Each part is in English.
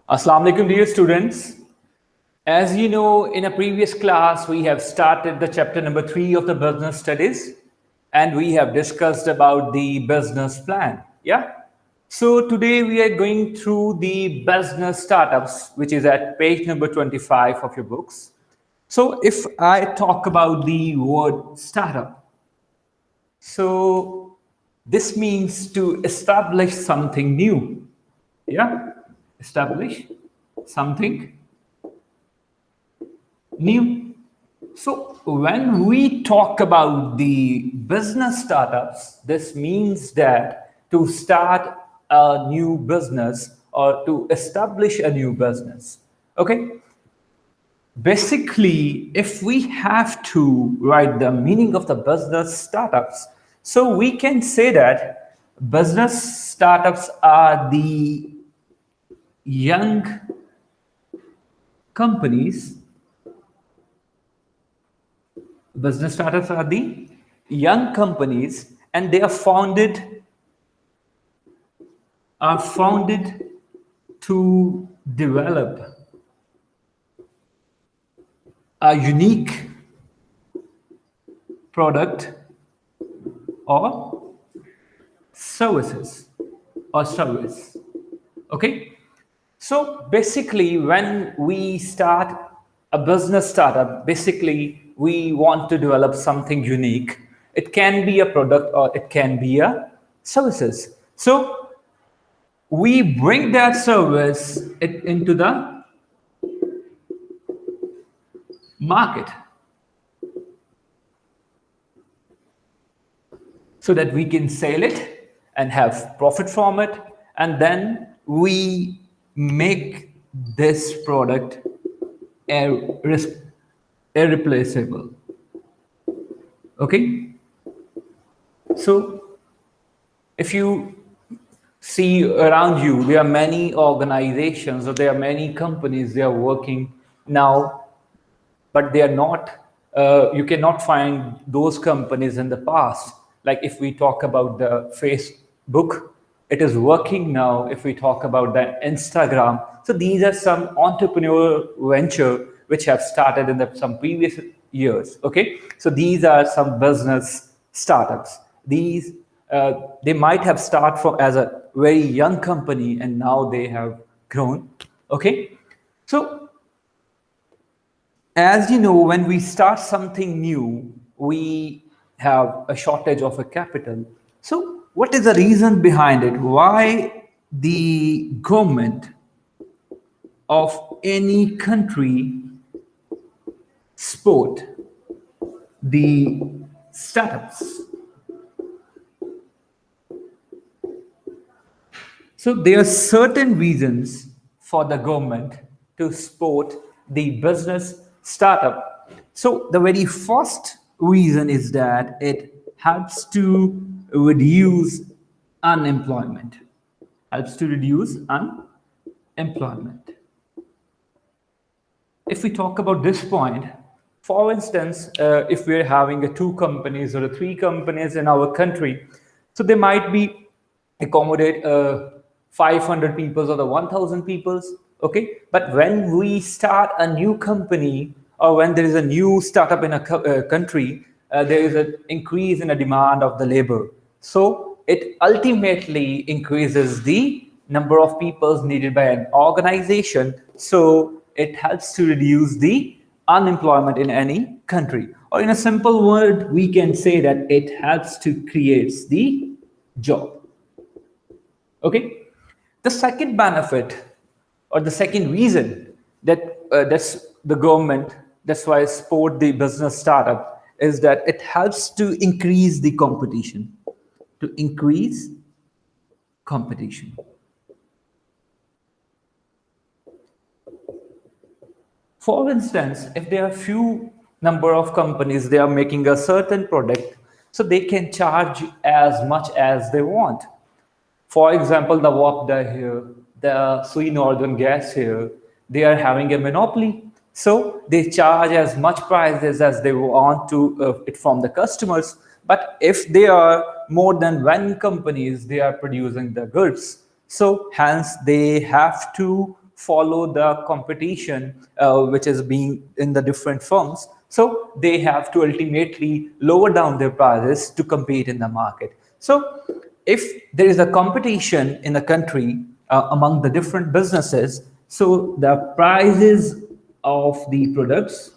Assalamu alaikum, dear students. As you know, in a previous class, we have started the chapter number 3 of the business studies, and we have discussed about the business plan. Yeah. So today we are going through the business startups, which is at page number 25 of your books. So if I talk about the word startup, so this means to establish something new. Yeah. Establish something new. So when we talk about the business startups, this means that to start a new business or to establish a new business. Okay. Basically, if we have to write the meaning of the business startups, so we can say that business startups are the young companies. Business startups are the young companies, and they are founded to develop a unique product or services or service. Okay. So basically, when we start a business startup, basically we want to develop something unique. It can be a product or it can be a services. So we bring that service into the market so that we can sell it and have profit from it, and then we make this product irreplaceable. Okay. So if you see around you, there are many organizations or there are many companies, they are working now, but they are not, you cannot find those companies in the past. Like if we talk about the Facebook, it is working now. If we talk about the Instagram, so these are some entrepreneurial venture which have started in some previous years. Okay, so these are some business startups. These they might have started from as a very young company and now they have grown. Okay, so as you know, when we start something new, we have a shortage of a capital. So what is the reason behind it? Why the government of any country support the startups? So there are certain reasons for the government to support the business startup. So the very first reason is that it helps to reduce unemployment. Helps to reduce unemployment. If we talk about this point, for instance, if we're having two companies or three companies in our country, so they might be accommodate 500 people or the 1,000 people. Okay, but when we start a new company or when there is a new startup in a country, there is an increase in the demand of the labor. So it ultimately increases the number of people needed by an organization. So it helps to reduce the unemployment in any country. Or in a simple word, we can say that it helps to create the job. Okay. The second benefit or the second reason that that's the government, that's why I support the business startup, is that it helps to increase the competition. To increase competition. For instance, if there are few number of companies, they are making a certain product, so they can charge as much as they want. For example, the Wapda here, the Sui Northern Gas here, they are having a monopoly. So they charge as much prices as they want to it from the customers. But if there are more than one companies, they are producing the goods. So hence they have to follow the competition which is being in the different firms. So they have to ultimately lower down their prices to compete in the market. So if there is a competition in the country among the different businesses, so the prices of the products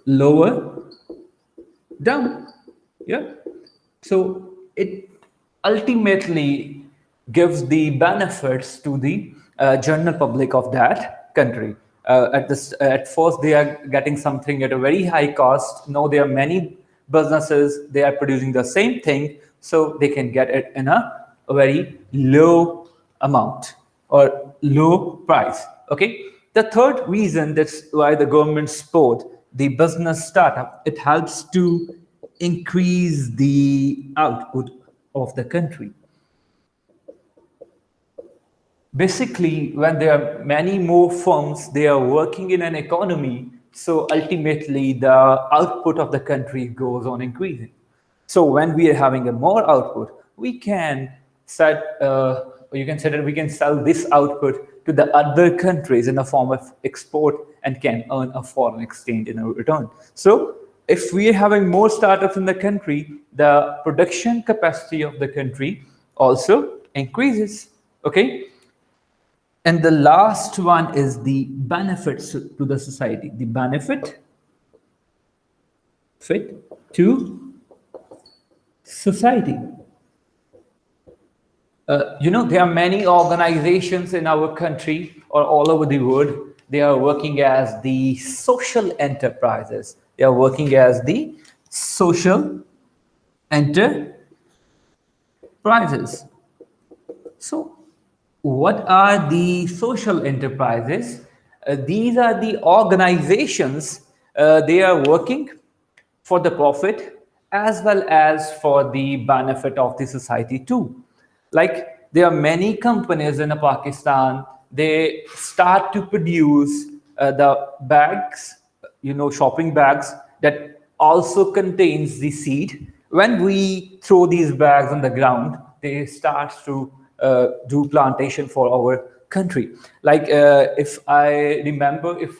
lower down. Yeah. So it ultimately gives the benefits to the general public of that country. At first, they are getting something at a very high cost. Now there are many businesses, they are producing the same thing, so they can get it in a very low amount or low price. Okay. The third reason that's why the government support the business startup, it helps to increase the output of the country. Basically, when there are many more firms, they are working in an economy, so ultimately the output of the country goes on increasing. So when we are having a more output, we can set, you can say that we can sell this output to the other countries in the form of export and can earn a foreign exchange in a return. So if we are having more startups in the country, the production capacity of the country also increases. Okay. And the last one is the benefits to the society. The benefit fit to society. There are many organizations in our country or all over the world. They are working as the social enterprises. They are working as the social enterprises. So, what are the social enterprises? These are the organizations, they are working for the profit as well as for the benefit of the society too. Like there are many companies in Pakistan, they start to produce the bags, shopping bags that also contains the seed. When we throw these bags on the ground, they start to do plantation for our country. Like if I remember, if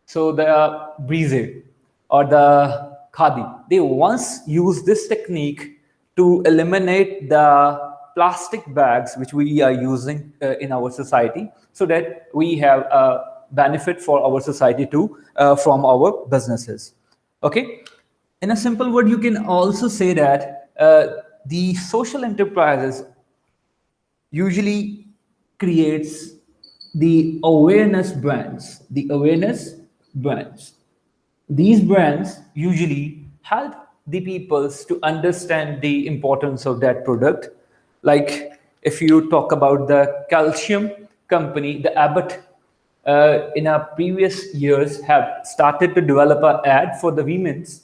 so the Breeze or the Khadi, they once used this technique to eliminate the plastic bags which we are using in our society, so that we have a benefit for our society too from our businesses. Okay. In a simple word, you can also say that the social enterprises usually creates the awareness brands. The awareness brands. These brands usually help the peoples to understand the importance of that product. Like if you talk about the calcium company, the Abbott, in our previous years have started to develop an ad for the women's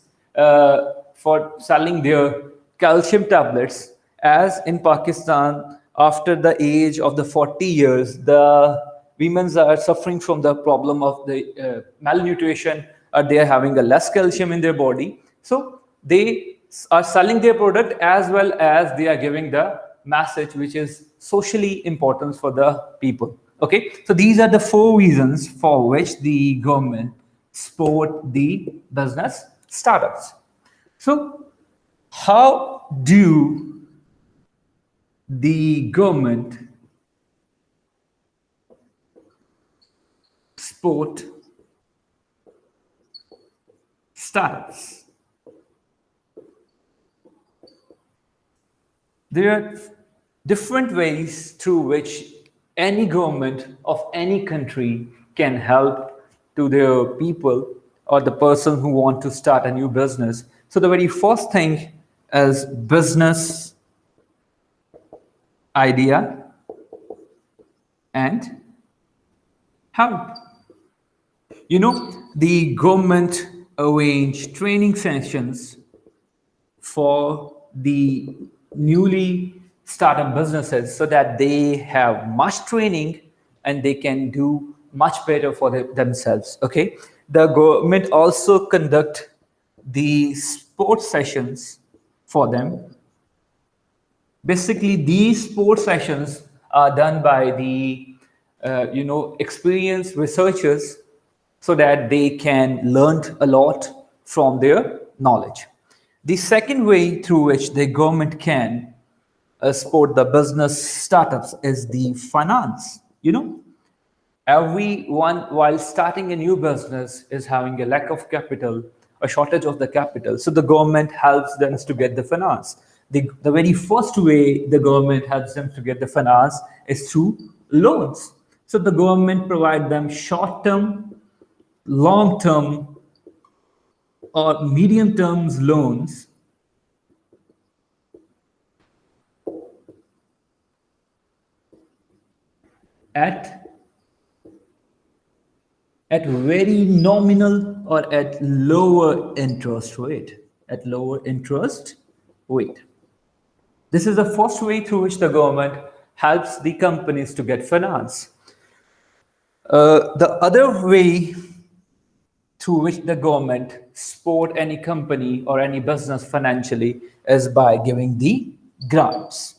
for selling their calcium tablets, as in Pakistan after the age of the 40 years the women are suffering from the problem of the malnutrition, or they are having a less calcium in their body. So they are selling their product as well as they are giving the message which is socially important for the people. Okay, so these are the four reasons for which the government support the business startups. So how do the government support startups? There are different ways through which any government of any country can help to their people or the person who want to start a new business. So the very first thing is business idea and help. The government arrange training sessions for the newly startup businesses so that they have much training and they can do much better for themselves. Okay, the government also conduct the sports sessions for them. Basically these sports sessions are done by the experienced researchers, so that they can learn a lot from their knowledge. The second way through which the government can support the business startups is the finance. Everyone, while starting a new business, is having a lack of capital, a shortage of the capital. So the government helps them to get the finance. The very first way the government helps them to get the finance is through loans. So the government provide them short-term, long-term, or medium-term loans at very nominal or at lower interest rate. At lower interest rate. This is the first way through which the government helps the companies to get finance. The other way through which the government support any company or any business financially is by giving the grants.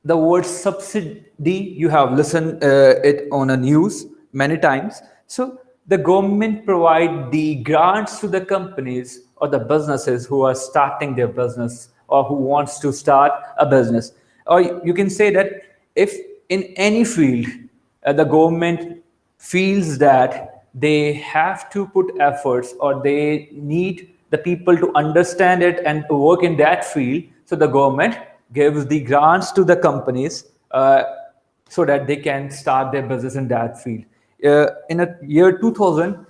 The word subsidy, you have listened it on a news many times. So the government provide the grants to the companies or the businesses who are starting their business or who wants to start a business. Or you can say that if in any field the government feels that they have to put efforts or they need the people to understand it and to work in that field, so the government gives the grants to the companies so that they can start their business in that field. In the year 2000,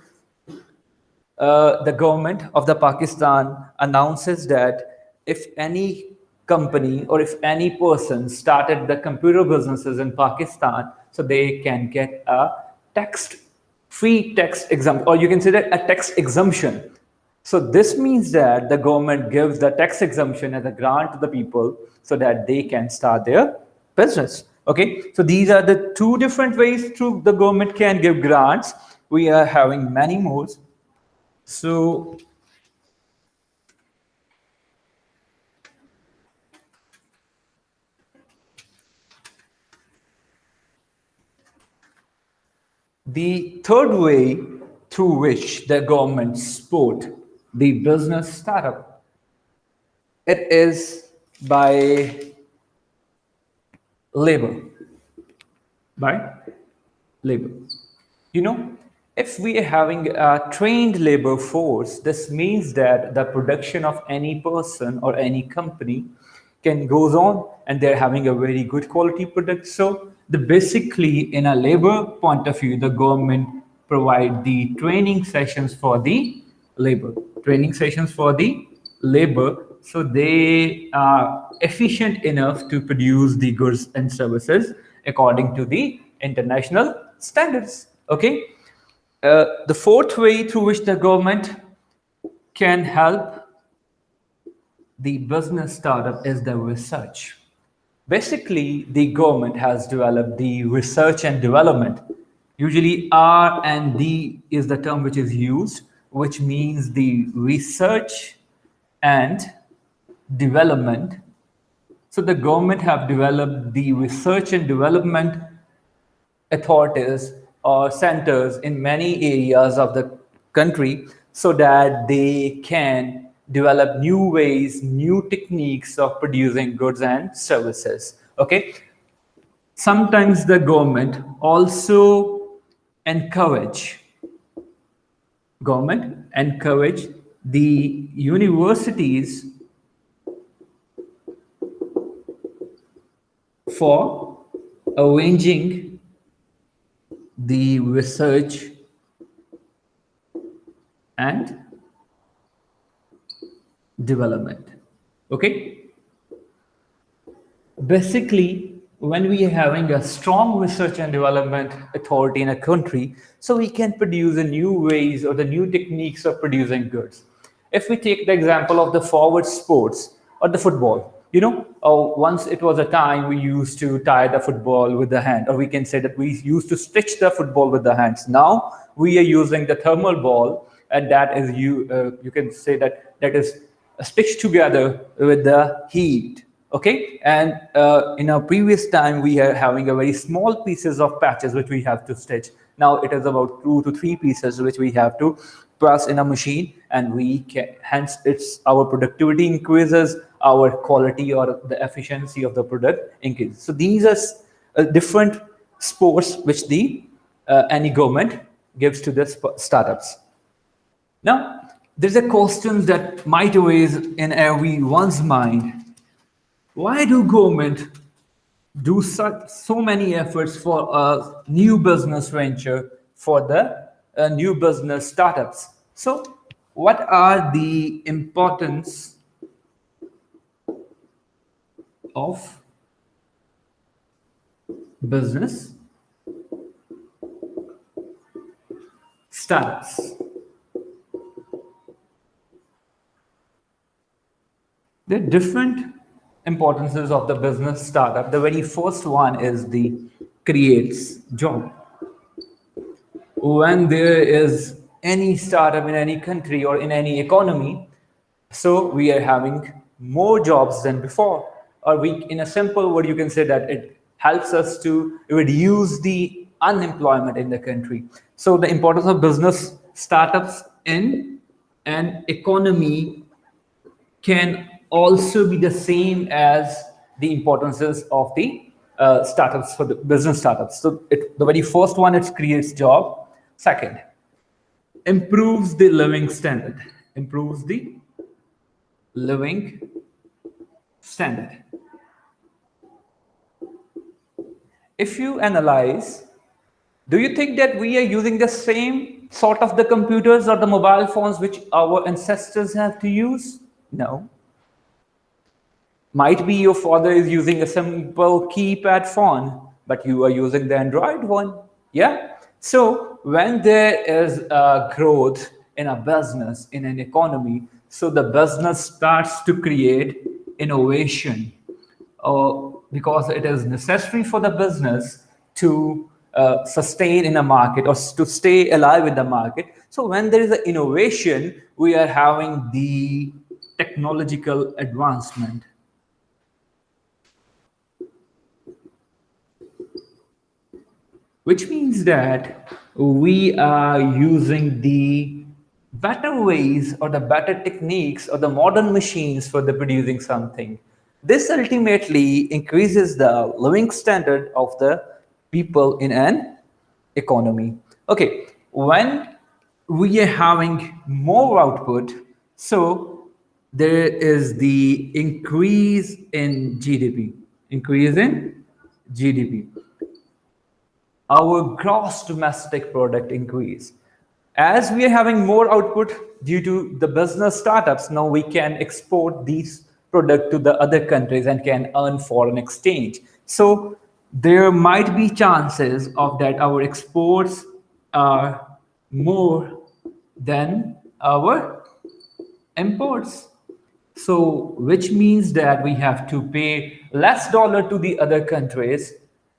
the government of the Pakistan announces that if any company or if any person started the computer businesses in Pakistan, so they can get a free tax exemption, or you can say that a tax exemption. So this means that the government gives the tax exemption as a grant to the people so that they can start their business. Okay, so these are the two different ways through the government can give grants. We are having many more. So the third way through which the government support the business startup, it is by labor. By labor. If we are having a trained labor force, this means that the production of any person or any company can goes on and they're having a very good quality product. So basically in a labor point of view, the government provide the training sessions for the labor. Training sessions for the labor, so they are efficient enough to produce the goods and services according to the international standards. Okay. The fourth way through which the government can help the business startup is the research. Basically, the government has developed the research and development. Usually R&D is the term which is used, which means the research and development. So the government have developed the research and development authorities or centers in many areas of the country so that they can develop new ways, new techniques of producing goods and services. Okay. Sometimes the government also encourage the universities for arranging the research and development. Okay. Basically, when we are having a strong research and development authority in a country, so we can produce the new ways or the new techniques of producing goods. If we take the example of the forward sports or the football, once it was a time we used to tie the football with the hand, or we can say that we used to stitch the football with the hands. Now we are using the thermal ball, and that is you can say that is stitched together with the heat. Okay, and in our previous time we are having a very small pieces of patches which we have to stitch. Now it is about 2 to 3 pieces which we have to press in a machine, and we can, hence it's our productivity increases, our quality or the efficiency of the product increases. So these are different sports which the any government gives to the startups. Now there's a question that might arise in everyone's mind: why do government do so many efforts for a new business venture, for the new business startups? So what are the importance of business startups? There are different importances of the business startup. The very first one is the creates job. When there is any startup in any country or in any economy, so we are having more jobs than before. Or we, in a simple word, you can say that it helps us to reduce the unemployment in the country. So the importance of business startups in an economy can also be the same as the importances of the startups, for the business startups. So the very first one, it creates job. Second, improves the living standard. Improves the living standard. If you analyze, do you think that we are using the same sort of the computers or the mobile phones which our ancestors have to use? No. Might be your father is using a simple keypad phone, but you are using the Android one. Yeah. So when there is a growth in a business, in an economy, so the business starts to create innovation, because it is necessary for the business to sustain in a market or to stay alive in the market. So when there is an innovation, we are having the technological advancement, which means that we are using the better ways or the better techniques or the modern machines for the producing something. This ultimately increases the living standard of the people in an economy. Okay, when we are having more output, so there is the increase in GDP. Increase in GDP, our gross domestic product increase. As we are having more output due to the business startups, now we can export these product to the other countries and can earn foreign exchange. So there might be chances of that our exports are more than our imports. So, which means that we have to pay less dollar to the other countries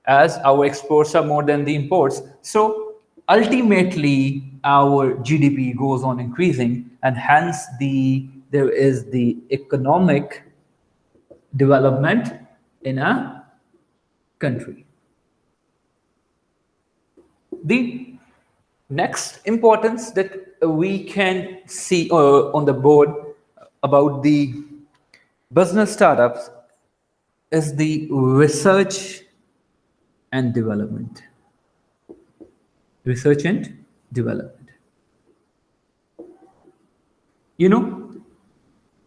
as our exports are more than the imports. So, ultimately, our GDP goes on increasing, and hence there is the economic development in a country. The next importance that we can see on the board about the business startups is the research and development. Research and development. You know,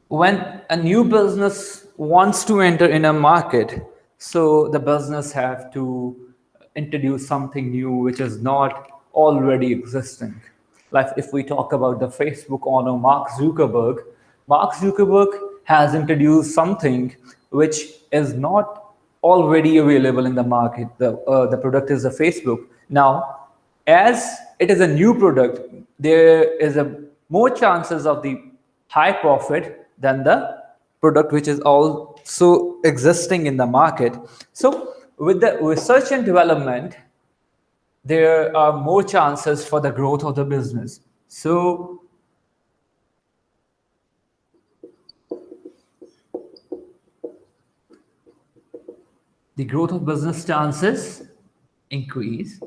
when a new business wants to enter in a market, so the business have to introduce something new which is not already existing. Like if we talk about the Facebook owner Mark Zuckerberg has introduced something which is not already available in the market. The product is the Facebook. Now, as it is a new product, there is a more chances of the high profit than the product which is also existing in the market. So with the research and development, there are more chances for the growth of the business. So the growth of business chances increase.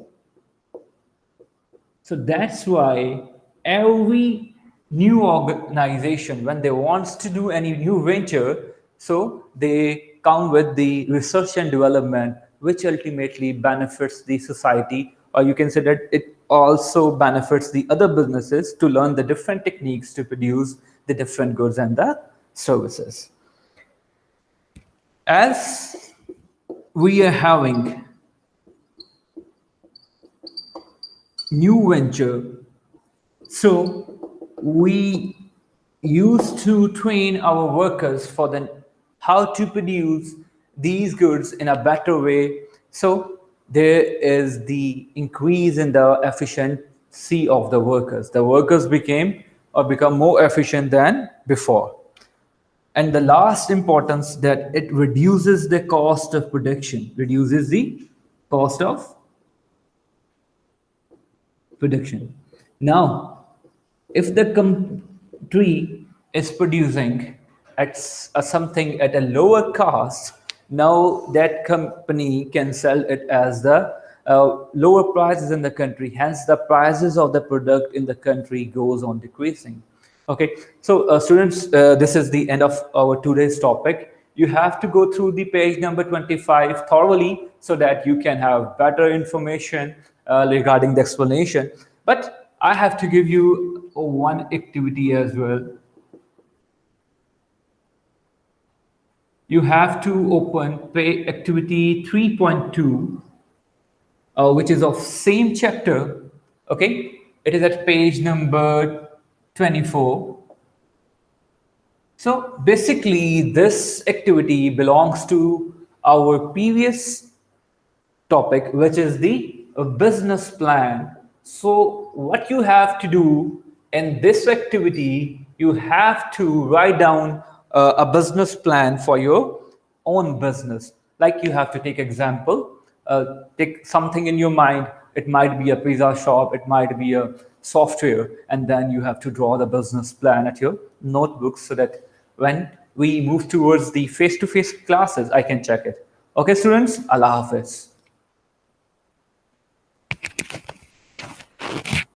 So that's why every new organization, when they wants to do any new venture, so they come with the research and development, which ultimately benefits the society, or you can say that it also benefits the other businesses to learn the different techniques to produce the different goods and the services. As we are having new venture, so we used to train our workers for the how to produce these goods in a better way. So there is the increase in the efficiency of the workers. The workers become more efficient than before. And the last importance, that it reduces the cost of production, reduces the cost of production. Now, if the country is producing at something at a lower cost, now that company can sell it as the lower prices in the country. Hence, the prices of the product in the country goes on decreasing. Okay, so students, this is the end of our today's topic. You have to go through the page number 25 thoroughly so that you can have better information regarding the explanation. But I have to give you one activity as well. You have to open activity 3.2, which is of same chapter. Okay, it is at page number 24. So basically, this activity belongs to our previous topic, which is the business plan. So what you have to do in this activity, you have to write down a business plan for your own business. Like, you have to take example, take something in your mind. It might be a pizza shop, it might be a software, and then you have to draw the business plan at your notebook so that when we move towards the face-to-face classes, I can check it. Okay, students, Allah Hafiz.